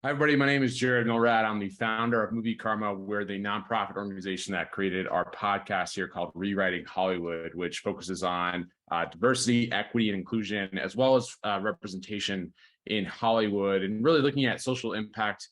Hi, everybody. My name is Jared Milrad. I'm the founder of Movikarma. We're the nonprofit organization that created our podcast here called Rewriting Hollywood, which focuses on diversity, equity, and inclusion, as well as representation in Hollywood, and really looking at social impact,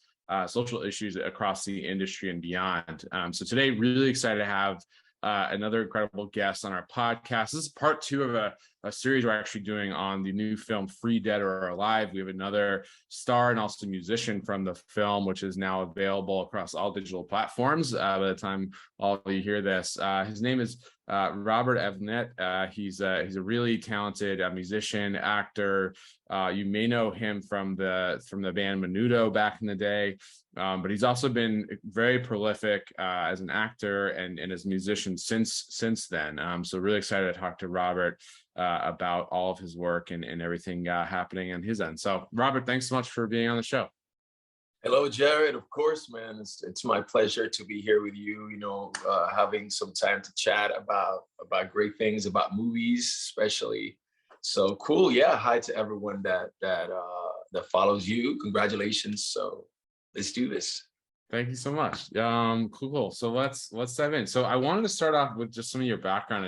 social issues across the industry and beyond. So today, really excited to have another incredible guest on our podcast. This is part two of a series we're actually doing on the new film Free, Dead or Alive. We have another star and also musician from the film, which is now available across all digital platforms by the time all of you hear this. His name is Robert Avellanet. He's a really talented musician, actor. You may know him from the band Menudo back in the day, but he's also been very prolific as an actor and as a musician since then. So really excited to talk to Robert about all of his work and everything happening on his end. So Robert, thanks so much for being on the show. Hello, Jared. Of course, man. It's my pleasure to be here with you. Having some time to chat about great things, about movies, especially. So cool. Yeah. Hi to everyone that follows you. Congratulations. So let's do this. Thank you so much. Cool. So let's dive in. So I wanted to start off with just some of your background.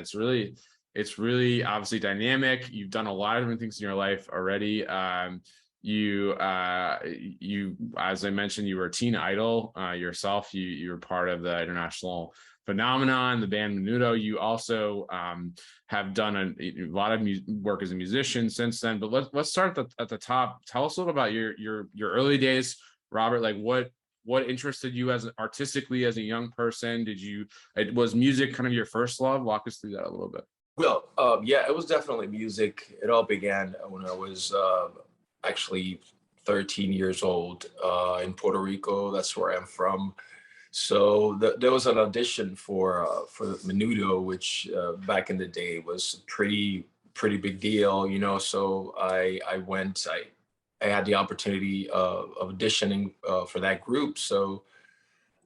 It's really obviously dynamic. You've done a lot of different things in your life already. You as I mentioned, you were a teen idol yourself. You were part of the international phenomenon, the band Menudo. You also have done a lot of work as a musician since then. But let's start at the top. Tell us a little about your early days, Robert. Like what interested you as artistically as a young person? Was music kind of your first love? Walk us through that a little bit. Well, yeah, it was definitely music. It all began when I was actually 13 years old in Puerto Rico. That's where I'm from. So there was an audition for Menudo, which back in the day was a pretty big deal, So I went. I had the opportunity of auditioning for that group. So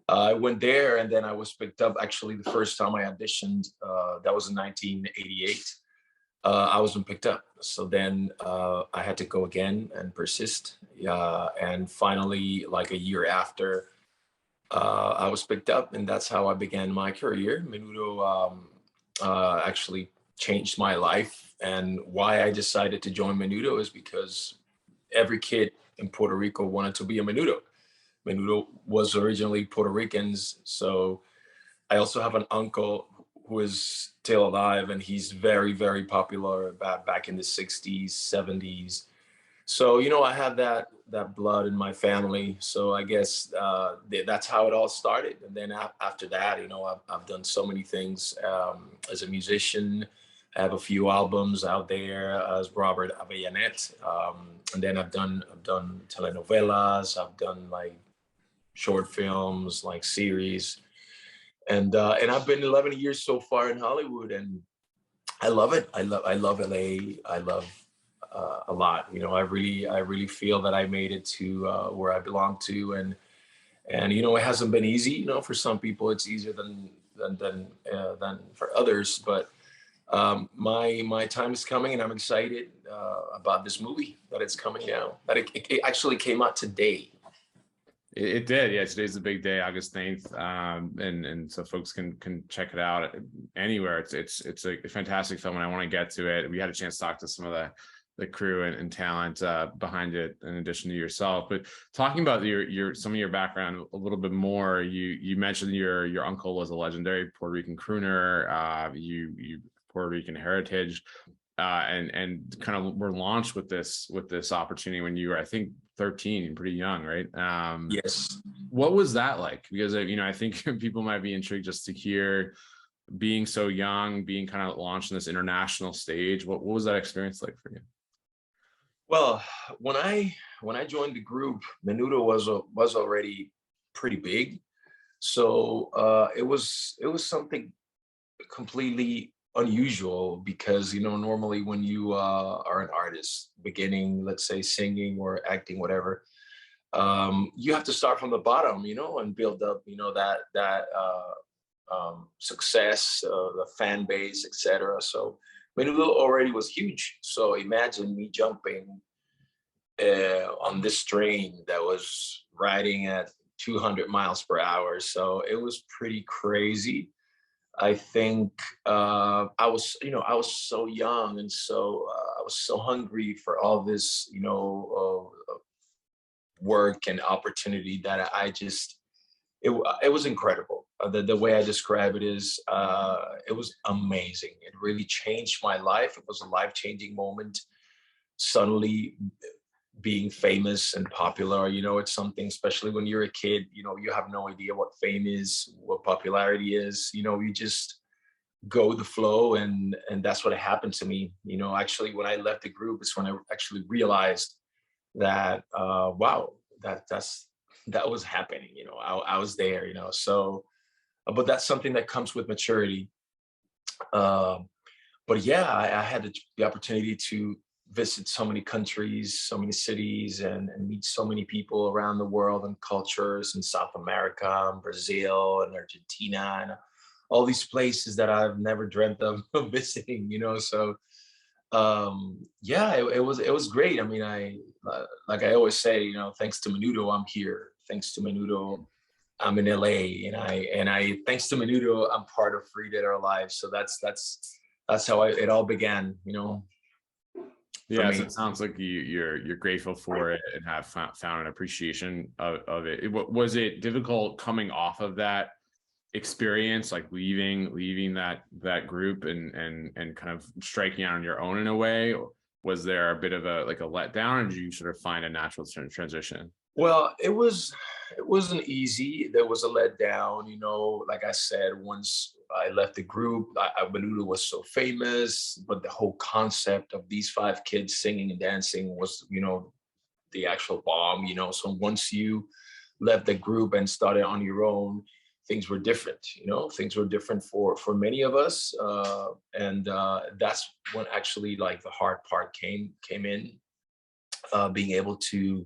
I went there, and then I was picked up. Actually, the first time I auditioned, that was in 1988. I wasn't picked up. So then I had to go again and persist. And finally, like a year after, I was picked up, and that's how I began my career. Menudo actually changed my life. And why I decided to join Menudo is because every kid in Puerto Rico wanted to be a Menudo. Menudo was originally Puerto Ricans. So I also have an uncle who is still alive, and he's very, very popular back in the 60s, 70s. So, I have that blood in my family. So I guess that's how it all started. And then after that, I've done so many things as a musician. I have a few albums out there as Robert Avellanet. And then I've done telenovelas. I've done like short films, like series. And I've been 11 years so far in Hollywood, and I love it. I love LA. I love a lot. I really feel that I made it to where I belong to, and it hasn't been easy. For some people it's easier than for others, but my time is coming, and I'm excited about this movie that it's coming now. That it actually came out today. It did, yeah. Today's a big day, August 9th, and so folks can check it out anywhere. It's a fantastic film, and I want to get to it. We had a chance to talk to some of the crew and talent behind it, in addition to yourself. But talking about some of your background a little bit more, you mentioned your uncle was a legendary Puerto Rican crooner. You Puerto Rican heritage, and kind of were launched with this opportunity when you were, I think, 13, pretty young, right? Yes. What was that like? Because I think people might be intrigued just to hear, being so young, being kind of launched in this international stage. What was that experience like for you? Well, when I joined the group, Menudo was already pretty big, so it was something completely unusual, because normally when you are an artist beginning, let's say singing or acting, whatever, you have to start from the bottom, and build up, that success, the fan base, etc. So Menudo already was huge. So imagine me jumping on this train that was riding at 200 miles per hour. So it was pretty crazy. I think I was so young, and so I was so hungry for all this, work and opportunity that I just it was incredible. The way I describe it is it was amazing. It really changed my life. It was a life-changing moment. Suddenly being famous and popular, it's something, especially when you're a kid, you have no idea what fame is, what popularity is, you just go with the flow, and that's what happened to me. Actually, when I left the group, it's when I actually realized that wow, that was happening. I was there. So, but that's something that comes with maturity. But yeah, I had the opportunity to visit so many countries, so many cities, and meet so many people around the world and cultures in South America, and Brazil, and Argentina, and all these places that I've never dreamt of visiting. So yeah, it was great. I mean, I like I always say, thanks to Menudo, I'm here. Thanks to Menudo, I'm in LA, and I thanks to Menudo, I'm part of Free Dead or Alive. So that's how it all began, Yeah, so me. it sounds like you're grateful for it and have found an appreciation of it. Was it difficult coming off of that experience, like leaving that group and kind of striking out on your own in a way? Was there a bit of a letdown, or did you sort of find a natural transition? Well, it wasn't easy. There was a letdown, like I said, once I left the group, Menudo was so famous, but the whole concept of these five kids singing and dancing was, the actual bomb. So once you left the group and started on your own, things were different. Things were different for many of us, and that's when actually like the hard part came in, being able to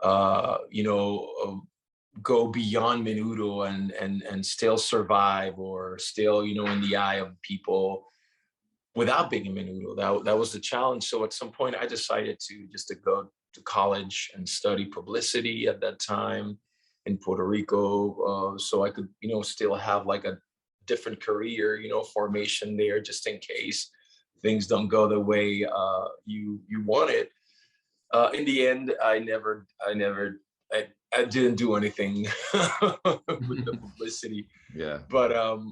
uh, you know, uh, go beyond Menudo and still survive, or still, in the eye of people without being a Menudo. That was the challenge. So at some point, I decided to go to college and study publicity at that time in Puerto Rico, so I could, still have like a different career, formation there, just in case things don't go the way you want it. In the end, I didn't do anything with the publicity. Yeah. But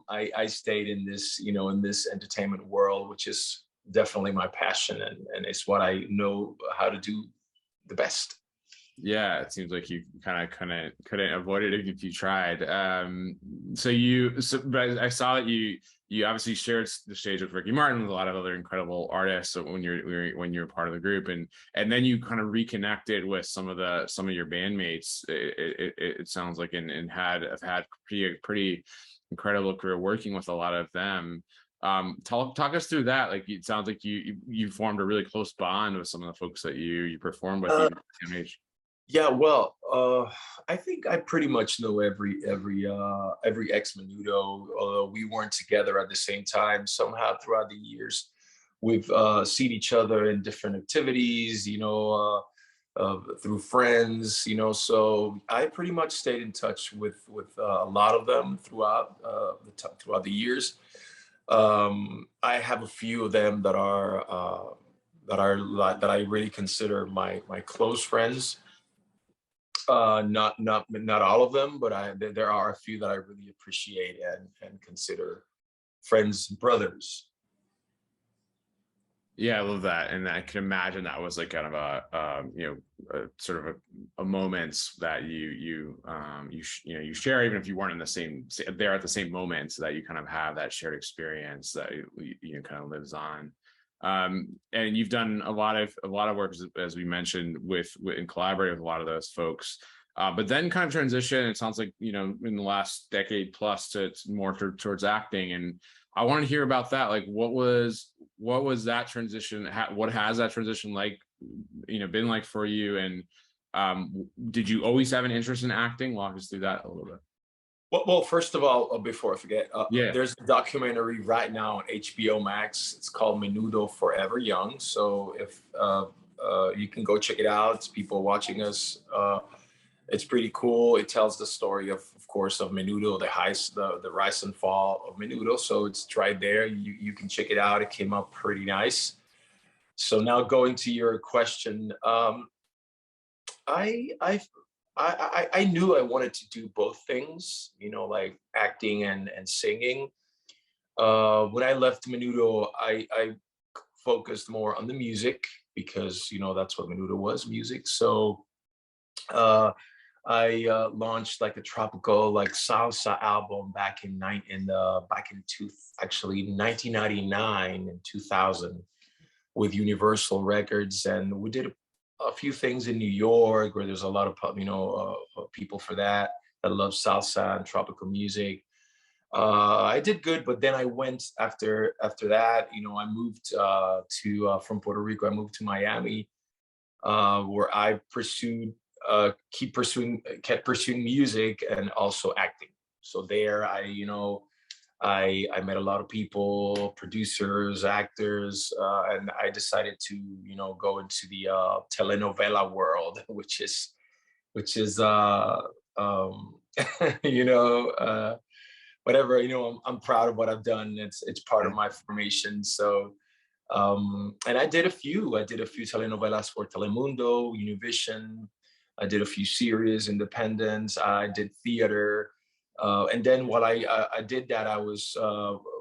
I stayed in this, in this entertainment world, which is definitely my passion, and it's what I know how to do the best. Yeah, it seems like you kind of couldn't avoid it if you tried. But I saw that you obviously shared the stage with Ricky Martin, with a lot of other incredible artists. So when you're part of the group, and then you kind of reconnected with some of your bandmates. It sounds like, and have had pretty incredible career working with a lot of them. Talk us through that. Like, it sounds like you formed a really close bond with some of the folks that you performed with. Yeah, well, I think I pretty much know every ex Menudo, although we weren't together at the same time. Somehow throughout the years, we've seen each other in different activities, through friends, So I pretty much stayed in touch with a lot of them throughout the years. I have a few of them that I really consider my close friends. Not all of them, but there are a few that I really appreciate and consider friends, brothers. Yeah, I love that, and I can imagine that was like kind of a sort of a moments that you share, even if you weren't in the same there at the same moments, that you kind of have that shared experience that kind of lives on. And you've done a lot of work, as we mentioned, with and collaborate with a lot of those folks. But then kind of transition, it sounds like, in the last decade plus to more towards acting. And I want to hear about that. Like, what was that transition? What has that transition been like for you? And did you always have an interest in acting? Walk us through that a little bit. Well, first of all, before I forget, Yeah. there's a documentary right now on HBO Max. It's called Menudo Forever Young. So if you can go check it out, it's people watching us. It's pretty cool. It tells the story of course, of Menudo, the rise and fall of Menudo. So it's right there. You can check it out. It came out pretty nice. So now going to your question, I I I knew I wanted to do both things, like acting and singing. When I left Menudo, I focused more on the music because that's what Menudo was, music. So uh, I launched like a tropical like salsa album back in actually 1999 and 2000 with Universal Records, and we did a few things in New York where there's a lot of people for that love salsa and tropical music. I did good, but then I went after that. I moved to from Puerto Rico. I moved to Miami, where I kept pursuing music and also acting. So there, I met a lot of people, producers, actors, and I decided to go into the telenovela world, which is um, you know. Whatever, I'm proud of what I've done. It's part of my formation. So and I did a few telenovelas for Telemundo, Univision. I did a few series, independents. I did theater. And then while I did that, I was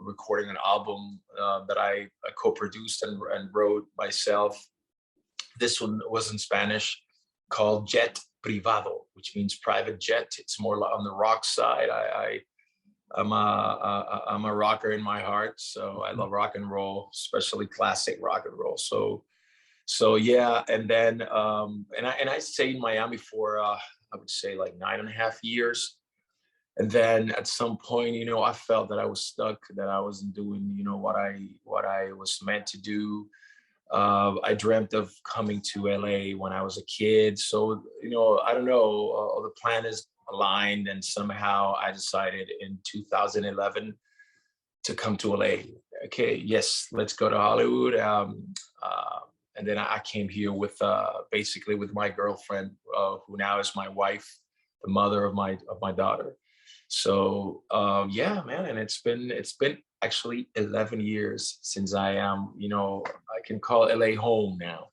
recording an album that I co-produced and wrote myself. This one was in Spanish, called Jet Privado, which means private jet. It's more on the rock side. I'm a rocker in my heart, so I love rock and roll, especially classic rock and roll. So yeah, and then and I stayed in Miami for I would say like 9.5 years, and then at some point, I felt that I was stuck, that I wasn't doing what I was meant to do. I dreamt of coming to LA when I was a kid, so I don't know, the plan is aligned, and somehow I decided in 2011 to come to LA. Okay, yes, let's go to Hollywood. And then I came here with basically with my girlfriend, who now is my wife, the mother of my daughter. So yeah, man, and it's been actually 11 years since I can call LA home now.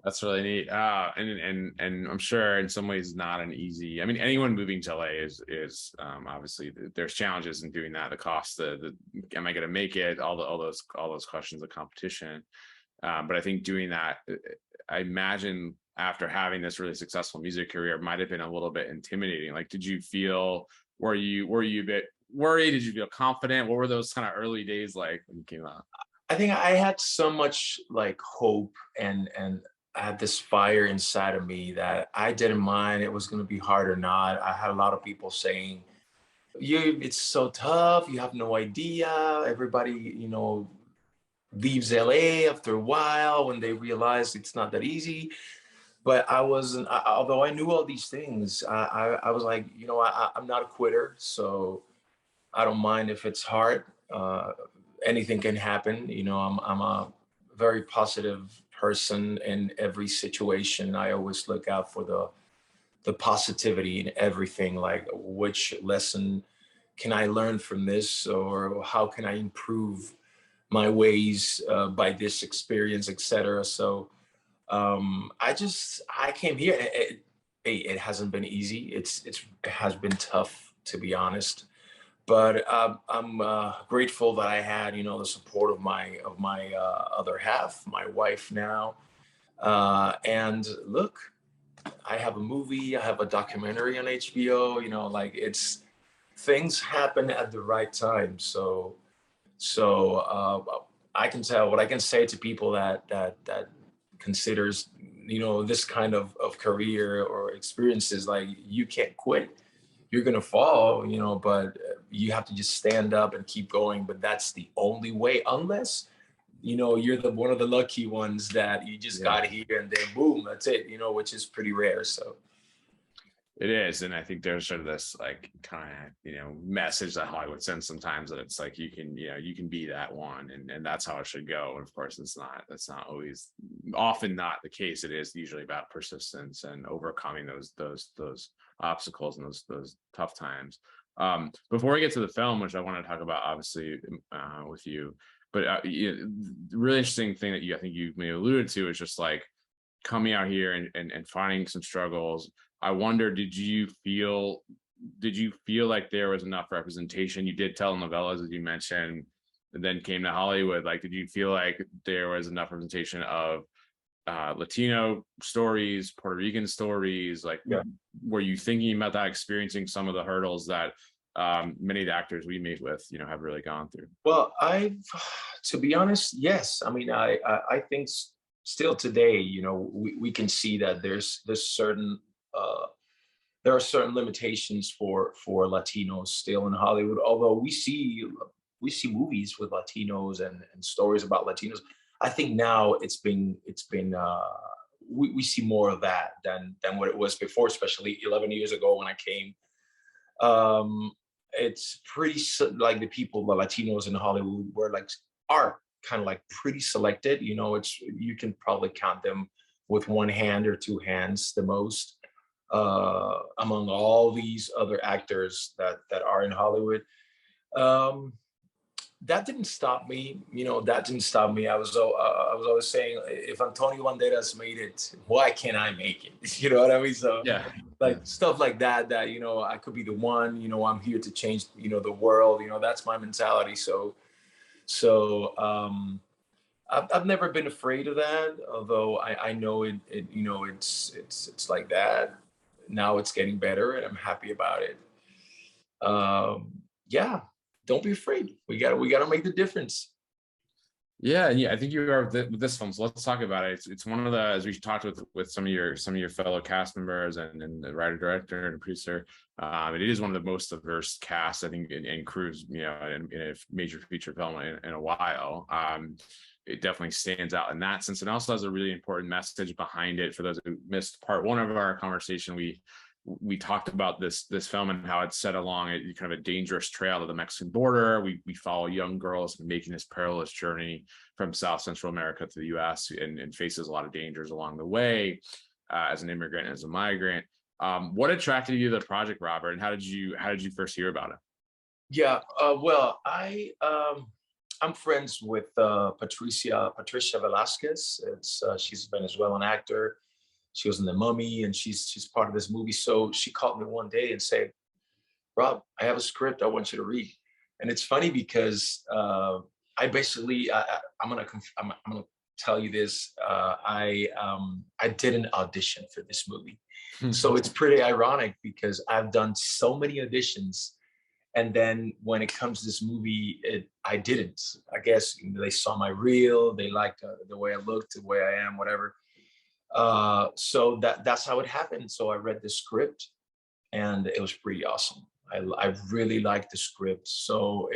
That's really neat. And I'm sure in some ways not an easy. I mean, anyone moving to LA is obviously there's challenges in doing that. The cost, the am I going to make it? All those questions of competition. But I think doing that, I imagine after having this really successful music career, might have been a little bit intimidating. Like, did you feel? Were you a bit worried? Did you feel confident? What were those kind of early days like when you came out? I think I had so much like hope, and I had this fire inside of me that I didn't mind it was going to be hard or not. I had a lot of people saying, it's so tough. You have no idea. Everybody, leaves LA after a while when they realize it's not that easy. But I wasn't, although I knew all these things, I was like, I'm not a quitter. So I don't mind if it's hard. Anything can happen. I'm a very positive person in every situation. I always look out for the positivity in everything. Like, which lesson can I learn from this, or how can I improve my ways by this experience, etc. So I came here. It hasn't been easy. It has been tough, to be honest. But I'm grateful that I had, the support of my other half, my wife now. And look, I have a movie, I have a documentary on HBO. Like, it's things happen at the right time. So I can tell what I can say to people that considers this kind of career or experiences, like, you can't quit. You're gonna fall, but you have to just stand up and keep going. But that's the only way, unless you're the one of the lucky ones that you just got here and then boom, that's it. Which is pretty rare. So It is, and I think there's sort of this like kind of message that Hollywood sends sometimes, that it's like you can be that one, and that's how it should go. And of course, that's not always, often not the case. It is usually about persistence and overcoming those obstacles and those tough times. Before we get to the film, which I want to talk about, obviously, with you, but the really interesting thing that I think you may have alluded to is just like coming out here and finding some struggles. I wonder, did you feel like there was enough representation? You did telenovelas, as you mentioned, and then came to Hollywood. Like, did you feel like there was enough representation of Latino stories, Puerto Rican stories? Like, were you thinking about that, experiencing some of the hurdles that many of the actors we meet with, have really gone through? Well, to be honest, yes. I mean, I think still today, we can see that there's certain there are certain limitations for Latinos still in Hollywood. Although we see movies with Latinos and stories about Latinos, I think now it's been we see more of that than what it was before, especially 11 years ago when I came. It's pretty like the Latinos in Hollywood are kind of like pretty selected. You can probably count them with one hand or two hands the most. Among all these other actors that are in Hollywood. That didn't stop me. That didn't stop me. I was always saying, if Antonio Banderas made it, why can't I make it? You know what I mean? So stuff like that, I could be the one, I'm here to change, the world, that's my mentality. So I've never been afraid of that, although I know it's like that. Now it's getting better and I'm happy about it. Yeah, don't be afraid. We gotta make the difference. Yeah, I think you are with this film. So let's talk about it. It's one of the, as we talked with some of your fellow cast members and the writer, director, and producer. It is one of the most diverse casts, I think, in crews, in a major feature film in a while. It definitely stands out in that sense. It also has a really important message behind it. For those who missed part one of our conversation, we talked about this film and how it's set along a kind of a dangerous trail to the Mexican border. We follow young girls making this perilous journey from South Central America to the U.S. and faces a lot of dangers along the way as an immigrant, as a migrant. What attracted you to the project, Robert, and how did you first hear about it? Yeah, well, I'm friends with Patricia Velasquez. She's a Venezuelan actor. She was in The Mummy, and she's part of this movie. So she called me one day and said, "Rob, I have a script I want you to read." And it's funny because I basically I'm gonna tell you this. I did an audition for this movie, so it's pretty ironic because I've done so many auditions. And then when it comes to this movie, I didn't. I guess they saw my reel, they liked the way I looked, the way I am, whatever. So that's how it happened. So I read the script, and it was pretty awesome. I really liked the script. So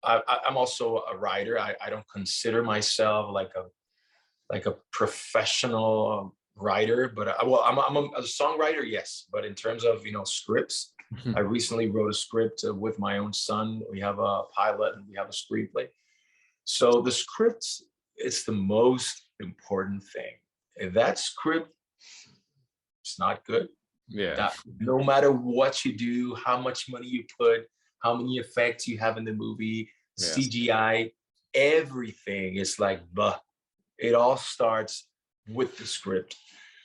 I'm also a writer. I don't consider myself like a professional writer, but I'm a songwriter, yes. But in terms of scripts. I recently wrote a script with my own son. We have a pilot and we have a screenplay. So the script is the most important thing. If that script is not good, no matter what you do, how much money you put, how many effects you have in the movie, CGI, everything is like, it all starts with the script.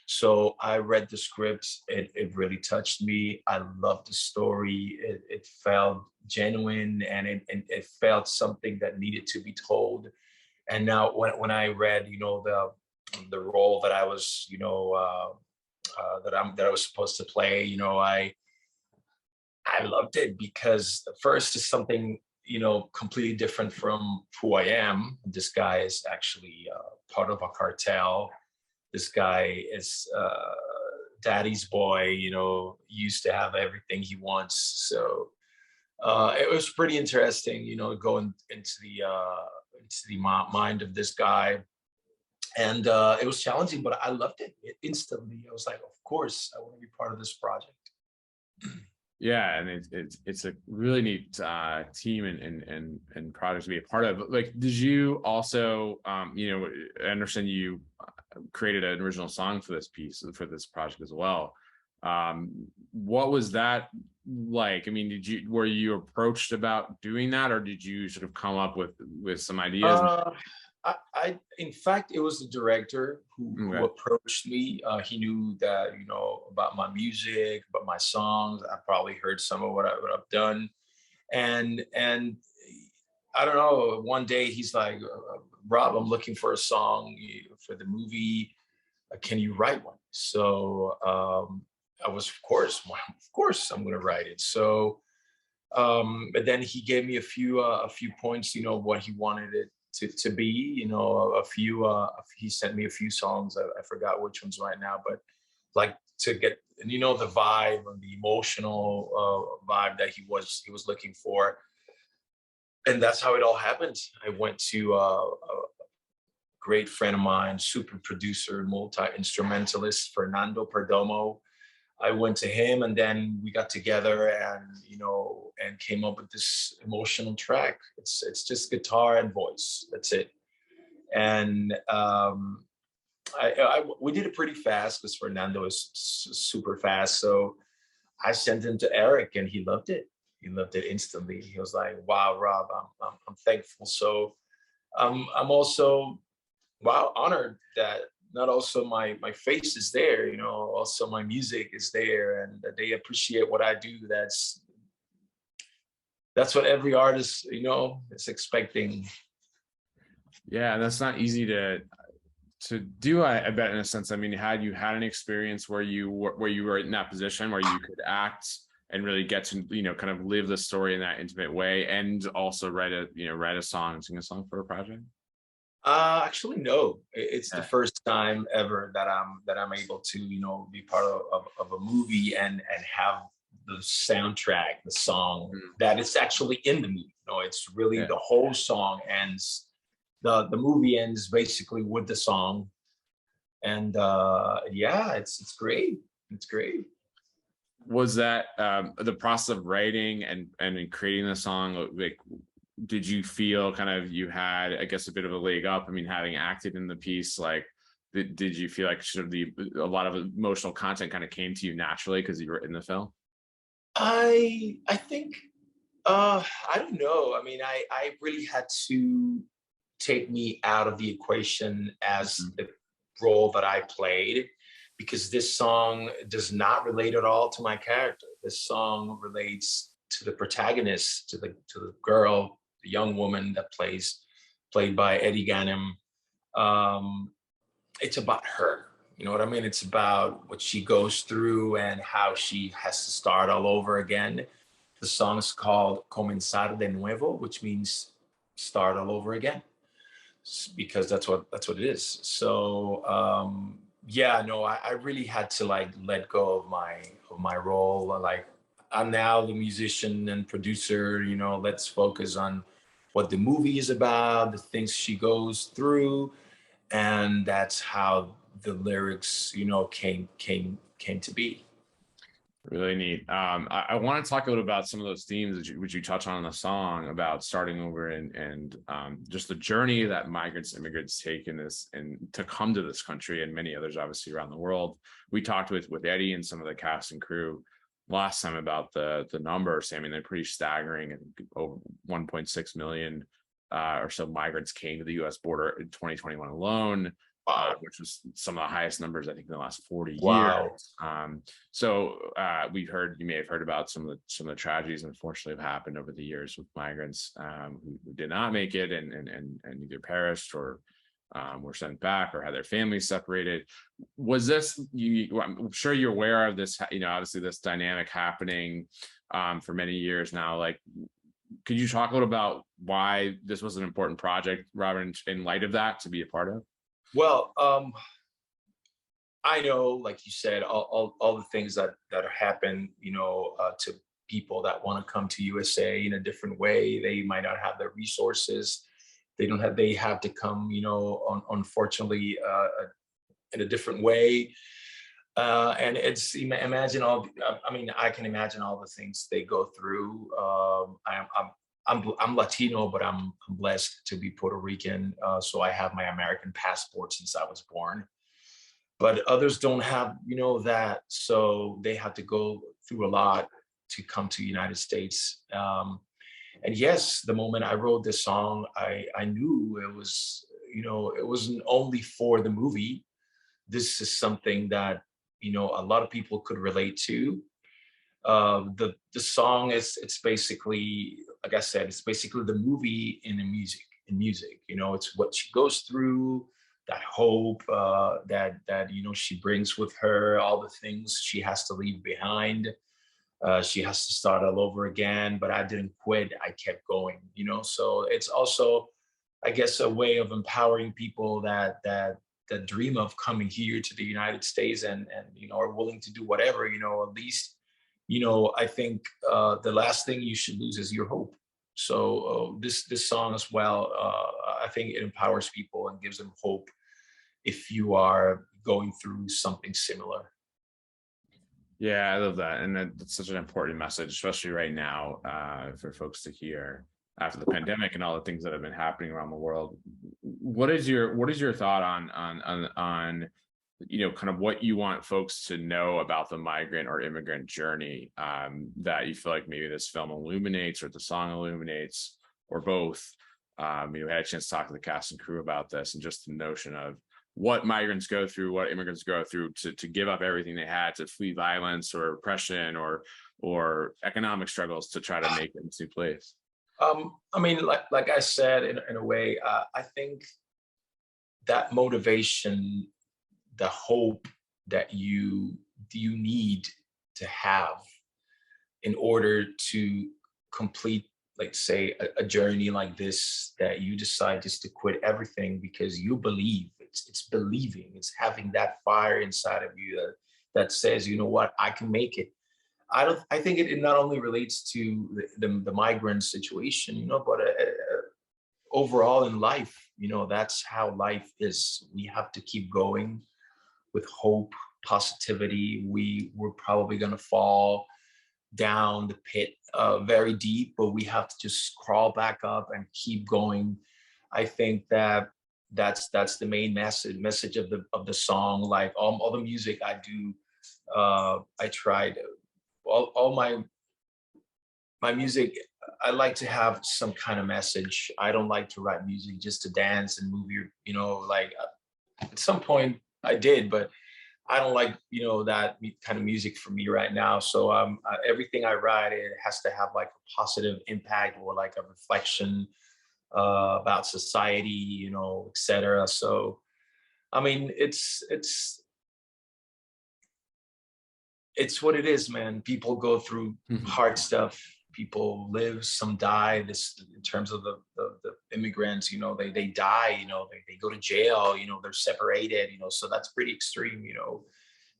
So I read the script. It really touched me. I loved the story. It felt genuine, and it felt something that needed to be told. And now when I read, the role that I was, that I was supposed to play, I loved it because first is something, completely different from who I am. This guy is actually part of a cartel. This guy is daddy's boy, used to have everything he wants. So it was pretty interesting, going into the mind of this guy. And it was challenging, but I loved it instantly. I was like, of course, I want to be part of this project. Yeah, and it's a really neat team and project to be a part of. Like, did you also, I understand you created an original song for this piece for this project as well. What was that like? I mean, were you approached about doing that, or did you sort of come up with some ideas? In fact, it was the director who Okay. approached me. He knew that, about my music, about my songs. I probably heard some of what I've done. And I don't know, one day he's like, Rob, I'm looking for a song for the movie. Can you write one? So I was, of course, I'm going to write it. So, but then he gave me a few points, what he wanted it to be, he sent me a few songs. I forgot which ones right now, but like to get, the vibe and the emotional vibe that he was looking for. And that's how it all happened. I went to a great friend of mine, super producer, multi-instrumentalist, Fernando Perdomo. I went to him, and then we got together and and came up with this emotional track. It's just guitar and voice. That's it. And we did it pretty fast because Fernando is super fast. So I sent him to Eric, and he loved it. He loved it instantly. He was like, "Wow, Rob, I'm thankful." So I'm also honored that not also my face is there, also my music is there, and that they appreciate what I do. That's what every artist, is expecting. Yeah, that's not easy to do. I bet, in a sense. I mean, had you had an experience where you were in that position where you could act and really get to kind of live the story in that intimate way, and also write a song and sing a song for a project? Actually, no. It's the first time ever that I'm able to be part of a movie and have the soundtrack, the song that is actually in the movie. It's really the whole song ends. The movie ends basically with the song, and it's great. It's great. Was that the process of writing and in creating the song, like, did you feel kind of you had, I guess, a bit of a leg up? I mean, having acted in the piece, like, did you feel like sort of a lot of emotional content kind of came to you naturally because you were in the film? I think I don't know. I mean, I really had to take me out of the equation as the role that I played, because this song does not relate at all to my character. This song relates to the protagonist, to the girl, the young woman that played by Eddie Ganem. It's about her. You know what I mean? It's about what she goes through and how she has to start all over again. The song is called Comenzar de Nuevo, which means start all over again, because that's what it is. So no, I really had to like let go of my role. Like, I'm now the musician and producer. Let's focus on what the movie is about, the things she goes through, and that's how the lyrics, came to be. Really neat. I want to talk a little about some of those themes which you touch on in the song about starting over and just the journey that migrants, immigrants take in this and to come to this country, and many others obviously around the world. We talked with Eddie and some of the cast and crew last time about the numbers. I mean, they're pretty staggering, and over 1.6 million or so migrants came to the U.S. border in 2021 alone. Which was some of the highest numbers, I think, in the last 40 years. So you may have heard about some of the tragedies, unfortunately, have happened over the years with migrants who did not make it and either perished or were sent back or had their families separated. Was this, I'm sure you're aware of this, obviously this dynamic happening for many years now. Like, could you talk a little about why this was an important project, Robert, in light of that, to be a part of? Well, I know, like you said, all the things that happen, to people that want to come to USA in a different way. They might not have the resources they have to come, unfortunately, in a different way. And it's imagine all. I mean, I can imagine all the things they go through. I'm Latino, but I'm blessed to be Puerto Rican, so I have my American passport since I was born. But others don't have, that, so they have to go through a lot to come to the United States. And yes, the moment I wrote this song, I knew it was, it wasn't only for the movie. This is something that, a lot of people could relate to. The song it's basically, like I said, it's basically the movie in the music. It's what she goes through, that hope, that she brings with her, all the things she has to leave behind. She has to start all over again, but I didn't quit. I kept going, so it's also, I guess, a way of empowering people that dream of coming here to the United States and are willing to do whatever, at least, I think the last thing you should lose is your hope. So this song as well, I think it empowers people and gives them hope if you are going through something similar. Yeah, I love that. And that's such an important message, especially right now, for folks to hear after the pandemic and all the things that have been happening around the world. What is your thought on kind of what you want folks to know about the migrant or immigrant journey, that you feel like maybe this film illuminates or the song illuminates, or both? We had a chance to talk to the cast and crew about this, and just the notion of what migrants go through, what immigrants go through to give up everything they had to flee violence or oppression or economic struggles to try to make it into place. I mean, like I said, in a way, I think that motivation, the hope that you need to have in order to complete, like, say, a journey like this, that you decide just to quit everything because you believe. It's believing. It's having that fire inside of you that says, you know what, I can make it. I think it not only relates to the migrant situation, but overall in life, that's how life is. We have to keep going with hope, positivity. We're probably going to fall down the pit very deep, but we have to just crawl back up and keep going. I think that's the main message of the song. Like all the music I do, I tried all my music, I like to have some kind of message. I don't like to write music just to dance and move like at some point I did, but I don't like, that kind of music for me right now. So everything I write, it has to have like a positive impact or like a reflection about society, etc. So, I mean, it's what it is, man. People go through hard stuff. People live, some die. This, in terms of the immigrants, they die. They go to jail. They're separated. So that's pretty extreme.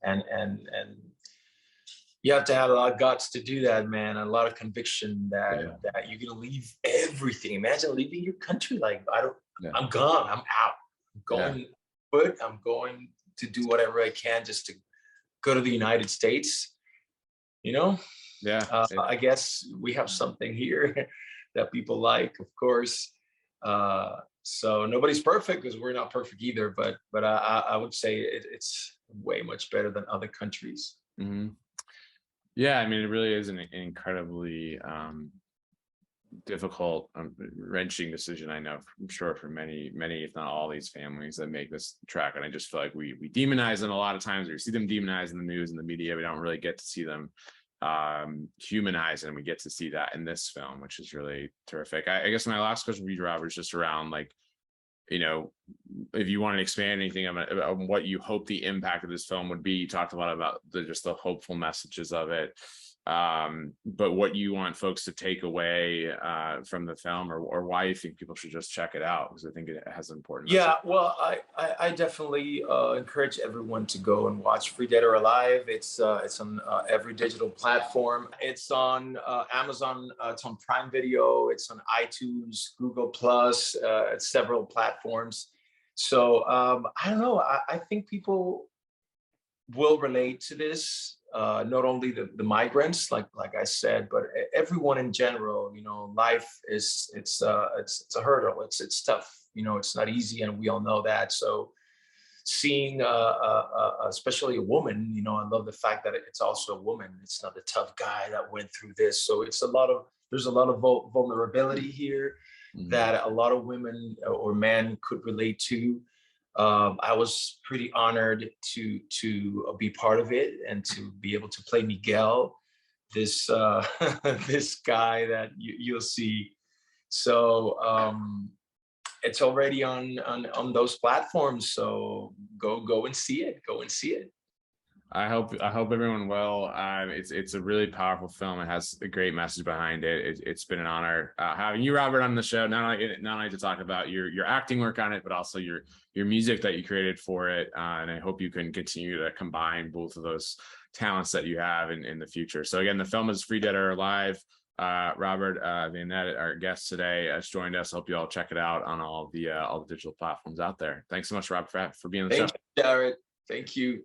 And you have to have a lot of guts to do that, man. A lot of conviction that you're gonna leave everything. Imagine leaving your country. Like, I'm gone. I'm out. I'm going. But I'm going to do whatever I can just to go to the United States. I guess we have something here that people like, of course. So nobody's perfect, because we're not perfect either. But I would say it's way much better than other countries. Mm-hmm. Yeah, I mean, it really is an incredibly difficult, wrenching decision. I know, I'm sure, for many, if not all, these families that make this track. And I just feel like we demonize them a lot of times. We see them demonized in the news and the media. We don't really get to see them humanized, and we get to see that in this film, which is really terrific. I guess my last question for you, Robert, is just around, like, if you want to expand anything about what you hope the impact of this film would be. You talked a lot about just the hopeful messages of it. but what you want folks to take away from the film, or why you think people should just check it out, because I think it has important message. Yeah, well, I definitely encourage everyone to go and watch Free Dead or Alive. It's on every digital platform. It's on Amazon. It's on Prime Video. It's on iTunes, Google Plus, several platforms. So I don't know. I think people will relate to this. Not only the migrants, like I said, but everyone in general. You know, life is it's a hurdle. It's tough. You know, it's not easy, and we all know that. So seeing, especially a woman, you know, I love the fact that it's also a woman. It's not the tough guy that went through this. So there's a lot of vulnerability here that a lot of women or men could relate to. I was pretty honored to be part of it and to be able to play Miguel, this this guy that you'll see. So it's already on those platforms. So go and see it. Go and see it. I hope everyone will. It's a really powerful film. It has a great message behind it. It's been an honor having you, Robert, on the show. Not only to talk about your acting work on it, but also your music that you created for it. And I hope you can continue to combine both of those talents that you have in the future. So again, the film is Free Dead or Alive. Robert Avellanet, our guest today, has joined us. Hope you all check it out on all the digital platforms out there. Thanks so much, Rob, for being on the show. Thank you, Jared. Thank you.